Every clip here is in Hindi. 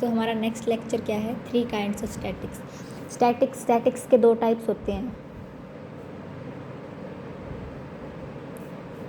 तो हमारा नेक्स्ट लेक्चर क्या है, 3 काइंड्स ऑफ स्टैटिक्स। स्टैटिक्स के 2 टाइप्स होते हैं।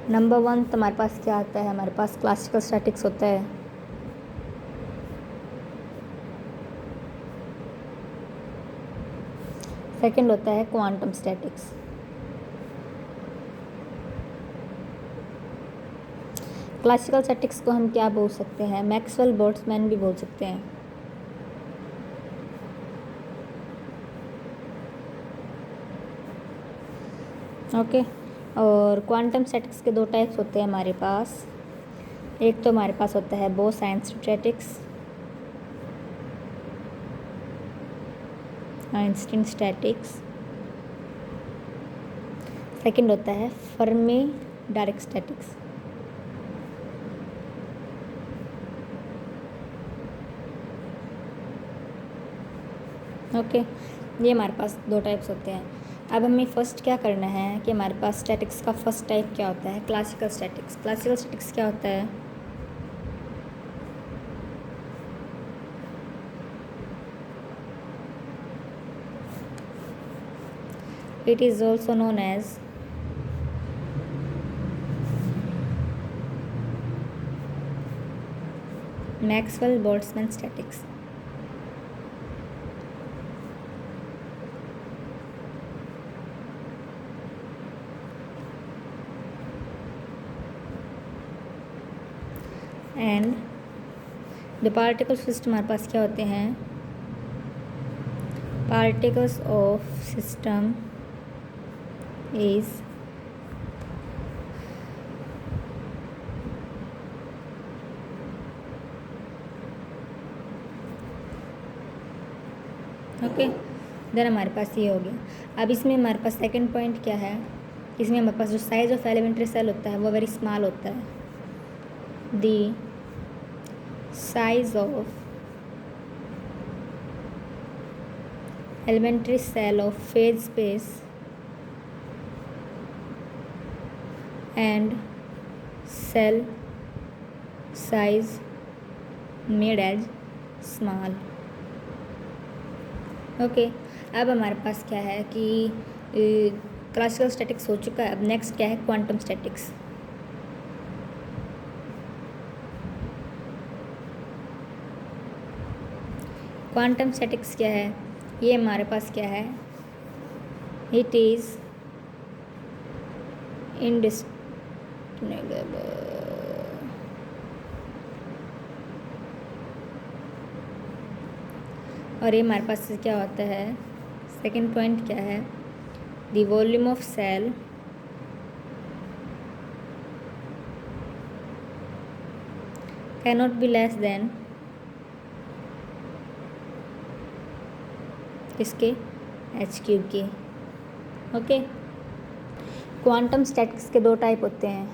नंबर 1 तो हमारे पास क्या आता है, हमारे पास क्लासिकल स्टैटिक्स होता है। सेकंड होता है क्वांटम स्टैटिक्स। क्लासिकल स्टैटिक्स को हम क्या बोल सकते हैं, मैक्सवेल बोल्ट्जमैन भी बोल सकते हैं। ओके। और क्वांटम स्टैटिक्स के 2 टाइप्स होते हैं हमारे पास। एक तो हमारे पास होता है बोस-आइंस्टीन स्टैटिक्स। सेकंड होता है फर्मी डायरेक्ट स्टैटिक्स। ओके, ये हमारे पास 2 टाइप्स होते हैं। अब हमें फर्स्ट क्या करना है कि हमारे पास स्टैटिक्स का फर्स्ट टाइप क्या होता है, क्लासिकल स्टैटिक्स। क्लासिकल स्टैटिक्स क्या होता है, it is also known as Maxwell Boltzmann statistics. And the particle system हमारे पास क्या होते हैं, particles of system is okay. Then हमारे पास ये हो गया। अब इसमें हमारे पास सेकंड पॉइंट क्या है, इसमें हमारे पास जो साइज ऑफ एलिमेंट्री सेल होता है वो वेरी स्मॉल होता है। The size of elementary cell of phase space and cell size made as small। Okay, अब हमारे पास क्या है कि क्लासिकल स्टैटिक्स हो चुका है। अब नेक्स्ट क्या है, क्वांटम स्टैटिक्स। क्वांटम स्टैटिक्स क्या है, ये हमारे पास क्या है, इट इज़ इंडिस्टिंग्विशेबल और ये हमारे पास क्या होता है, सेकंड पॉइंट क्या है, the volume of cell cannot be less than इसके h³ के। ओके, क्वांटम स्टैटिक्स के 2 टाइप होते हैं।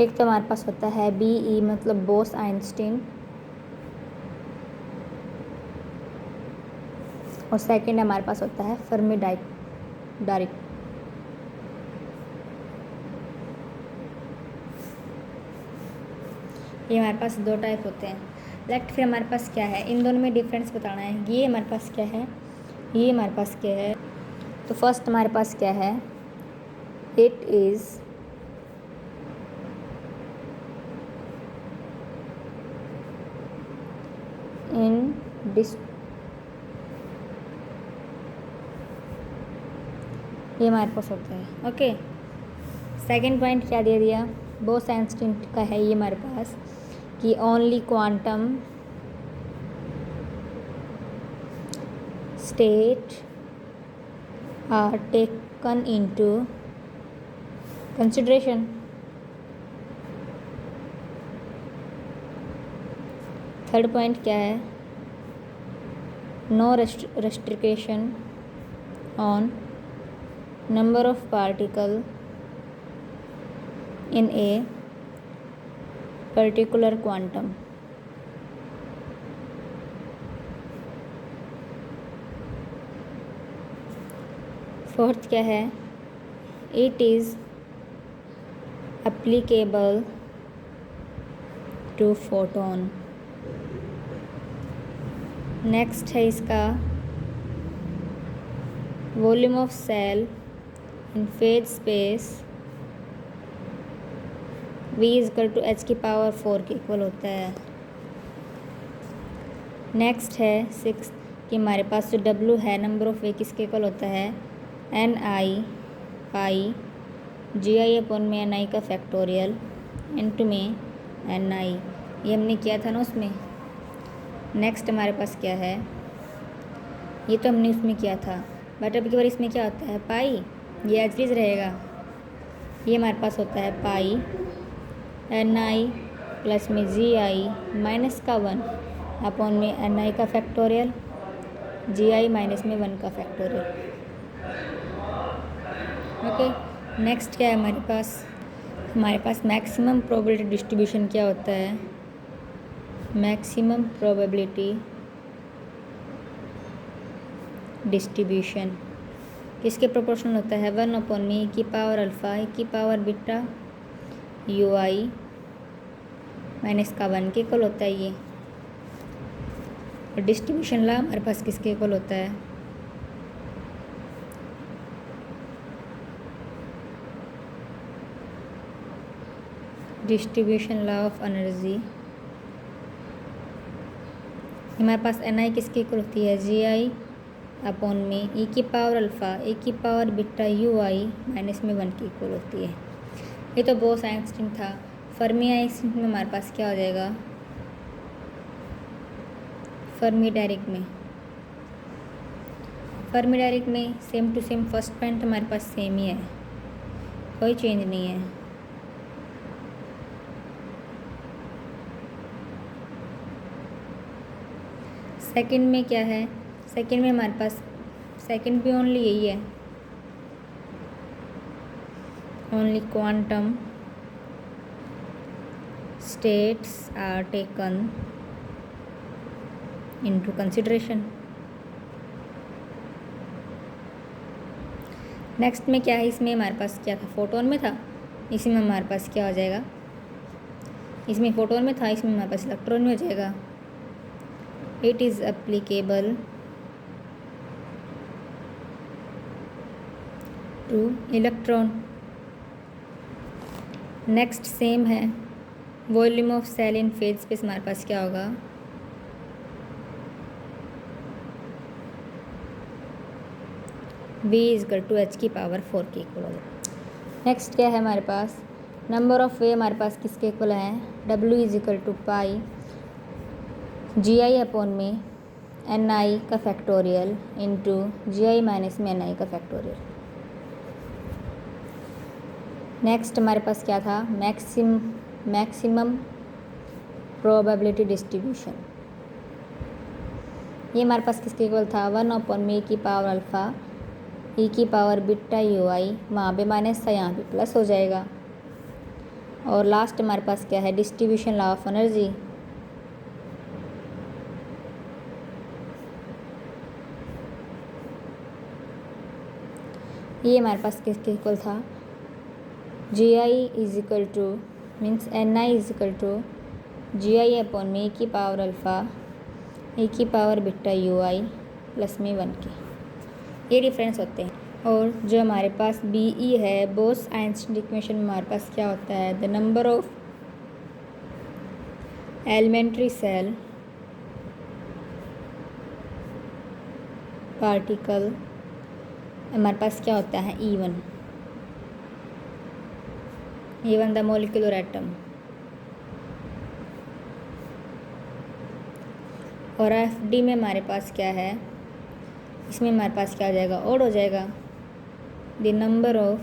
एक तो हमारे पास होता है BE मतलब बोस-आइंस्टीन, और सेकंड हमारे पास होता है फर्मी डायरेक्ट। ये हमारे पास 2 टाइप होते हैं। लेफ्ट फिर हमारे पास क्या है, इन दोनों में डिफरेंस बताना है। ये हमारे पास क्या है, ये हमारे पास क्या है। तो फर्स्ट हमारे पास क्या है, इट इज़ ये हमारे पास होता है। ओके, सेकंड पॉइंट क्या दे दिया, बोस-आइंस्टीन का है ये हमारे पास कि only quantum state are taken into consideration. Third point क्या है, no restriction on number of particle in a particular quantum। Fourth क्या है, it is applicable to photon। Next है इसका volume of cell in phase space V = h⁴ के इक्वल होता है। नेक्स्ट है 6 कि हमारे पास जो W है नंबर ऑफ वे किसके इक्वल होता है Ni पाई Gi/Ni का फैक्टोरियल इनटू में Ni, ये हमने किया था ना उसमें। नेक्स्ट हमारे पास क्या है, ये तो हमने उसमें किया था, बट अब की बार इसमें क्या होता है पाई, ये एज इज रहेगा। ये हमारे पास होता है पाई Ni प्लस में Gi माइनस का 1 अपॉन में Ni का फैक्टोरियल Gi माइनस में 1 का फैक्टोरियल। ओके, नेक्स्ट क्या है हमारे पास मैक्सिमम प्रोबेबिलिटी डिस्ट्रीब्यूशन क्या होता है। मैक्सिमम प्रोबेबिलिटी डिस्ट्रीब्यूशन किसके प्रोपोर्शनल होता है 1 अपॉन में e की पावर अल्फ़ा e की पावर बीटा ui माइनस का 1 के इक्वल होता है ये। और डिस्ट्रीब्यूशन लॉ हमारे पास किसके इक्वल होता है डिस्ट्रीब्यूशन लॉ ऑफ एनर्जी, हमारे पास Ni किसकी इक्वल होती है Gi अपॉन में e की पावर अल्फ़ा e की पावर बीटा ui माइनस में 1 की इक्वल होती है। ये तो बोस आइंस्टीन था। फर्मी आइंस्टीन में हमारे पास क्या हो जाएगा फर्मी डायरेक्ट में same to same first point हमारे पास सेम ही है, कोई चेंज नहीं है। सेकंड में क्या है, सेकंड में हमारे पास सेकंड भी ओनली यही है, only quantum states are taken into consideration. Next में क्या है, इसमें हमारे पास क्या था फोटोन में था, इसमें हमारे पास क्या हो जाएगा, इसमें फोटोन में था इसमें हमारे पास इलेक्ट्रॉन में हो जाएगा। It is applicable to electron. Next same है volume of cell in phase space, हमारे पास क्या होगा V = h⁴ के इक्वल होगा। नेक्स्ट क्या है हमारे पास नंबर ऑफ वे, हमारे पास किसके इक्वल है W = पाई Gi अपॉन में Ni का फैक्टोरियल इंटू Gi माइनस में Ni का फैक्टोरियल। नेक्स्ट हमारे पास क्या था मैक्सिमम प्रोबेबिलिटी डिस्ट्रीब्यूशन, ये हमारे पास किसके इक्वल था 1 अपॉन में e की पावर अल्फ़ा e की पावर बीटा ui, वहाँ पे माइनस था यहाँ पे प्लस हो जाएगा। और लास्ट हमारे पास क्या है डिस्ट्रीब्यूशन लॉ ऑफ एनर्जी, ये हमारे पास किसके इक्वल था Gi means Ni Gi upon में e की पावर अल्फ़ा e की पावर बीटा ui प्लस में 1 के, ये डिफरेंस होते हैं। और जो हमारे पास BE है बोस आइंस्टीन इक्वेशन में हमारे पास क्या होता है the number of elementary cell particle, हमारे पास क्या होता है E1 द मोलिकुलर एटम। और FD में हमारे पास क्या है, इसमें हमारे पास क्या हो जाएगा ओड हो जाएगा the number of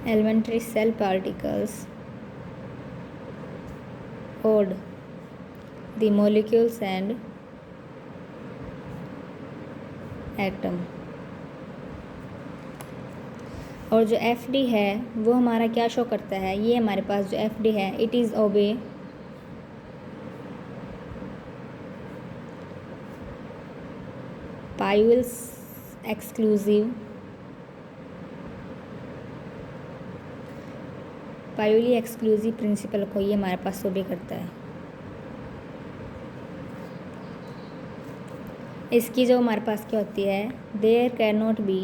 elementary cell particles odd the molecules and atom. और जो FD है वो हमारा क्या शो करता है, ये हमारे पास जो FD है इट इज़ ओबे पाइवल्स एक्सक्लूसिव पाउली एक्सक्लूसिव प्रिंसिपल को ये हमारे पास शो भी करता है। इसकी जो हमारे पास क्या होती है, there can not be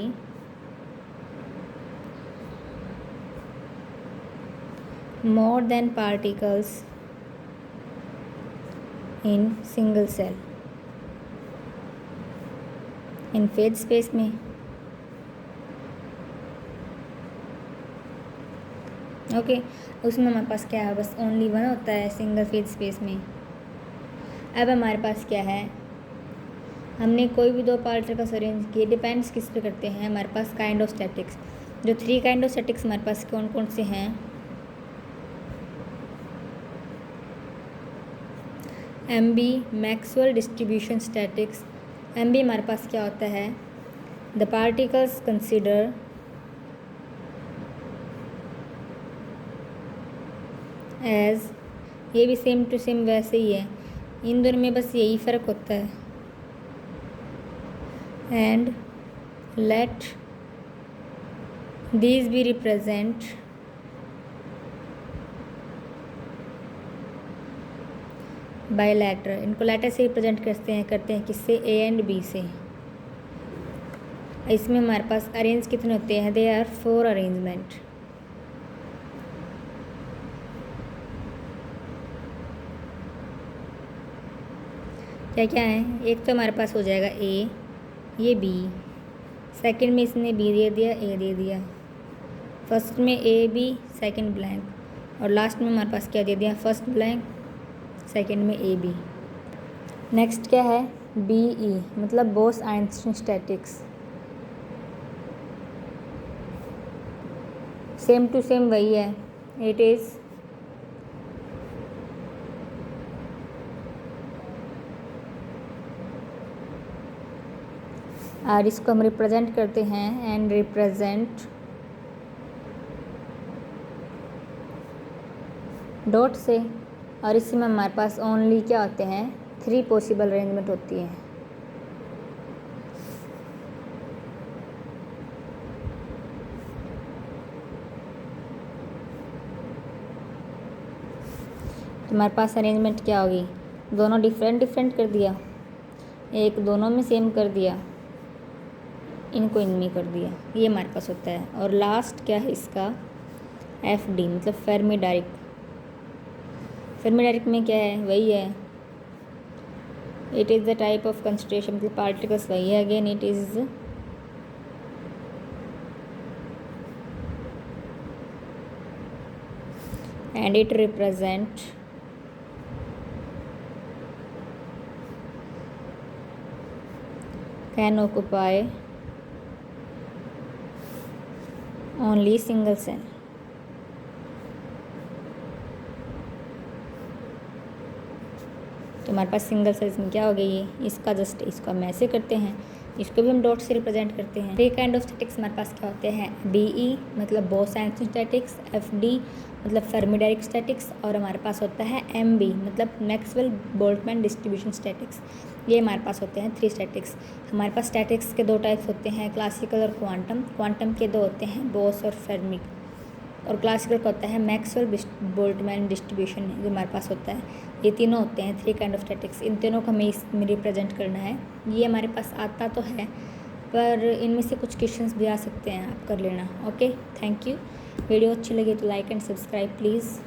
more than particles in single cell in phase space में। ओके, उसमें हमारे पास क्या है, बस ओनली वन होता है सिंगल फेज स्पेस में। अब हमारे पास क्या है, हमने कोई भी दो पार्टिकल्स अरेंज किए, डिपेंड्स किस पे करते हैं हमारे पास काइंडोस्टैटिक्स। जो 3 काइंडोस्टैटिक्स हमारे पास कौन कौन से हैं, MB Maxwell distribution statics. MB हमारे पास क्या होता है, द पार्टिकल्स कंसिडर एज, ये भी सेम टू सेम वैसे ही है, इन दोनों में बस यही फ़र्क होता है। And let these be represent bilateral. इनको लेटर से रिप्रेजेंट करते हैं किससे, A एंड B से। इसमें हमारे पास अरेंज कितने होते हैं, दे आर 4 अरेंजमेंट। क्या क्या है, एक तो हमारे पास हो जाएगा A, ये B, सेकंड में इसने B दे दिया, A दे दिया, फर्स्ट में A B, सेकंड ब्लैंक, और लास्ट में हमारे पास क्या दे दिया, फर्स्ट ब्लैंक, सेकेंड में ए बी। नेक्स्ट क्या है, बी ई, मतलब Bose Einstein statistics. Same to same वही है, इट इज़ और इसको हम रिप्रेजेंट करते हैं एंड रिप्रेजेंट डॉट से, और इसी में हमारे पास ओनली क्या होते हैं, 3 पॉसिबल अरेंजमेंट होती है। तो हमारे पास अरेंजमेंट क्या होगी, दोनों डिफरेंट कर दिया, एक दोनों में सेम कर दिया, इनको इनमें कर दिया, ये हमारे पास होता है। और लास्ट क्या है इसका, FD मतलब फेर्मी-डायरेक्ट। फेर्मी-डायरेक्ट में क्या है, वही है, it is the type of concentration, मतलब पार्टिकल्स वही है, again it is and it represent can occupy only single cell. तो हमारे पास सिंगल सेल्स में क्या हो गई, ये इसका जस्ट इसको हम ऐसे करते हैं, इसको भी हम डॉट से रिप्रेजेंट करते हैं। 3 काइंड ऑफ स्टैटिक्स हमारे पास क्या होते हैं, BE मतलब बोस-आइंस्टीन स्टैटिक्स, FD मतलब फेर्मी-डायरेक्ट स्टैटिक्स, और हमारे पास होता है MB मतलब मैक्सवेल बोल्ट्जमैन डिस्ट्रीब्यूशन स्टैटिक्स। ये हमारे पास होते हैं 3 स्टैटिक्स। हमारे पास स्टैटिक्स के 2 टाइप्स होते हैं, क्लासिकल और क्वांटम। क्वांटम के 2 होते हैं, बोस और फेर्मी, और क्लासिकल का होता है मैक्सवेल बोल्ट्जमैन डिस्ट्रीब्यूशन, जो हमारे पास होता है। ये तीनों होते हैं 3 काइंड ऑफ स्टैटिक्स। इन तीनों को हमें इसमें रिप्रेजेंट करना है। ये हमारे पास आता तो है, पर इनमें से कुछ क्वेश्चंस भी आ सकते हैं, आप कर लेना। Okay, thank you. वीडियो अच्छी लगी तो लाइक एंड सब्सक्राइब प्लीज़।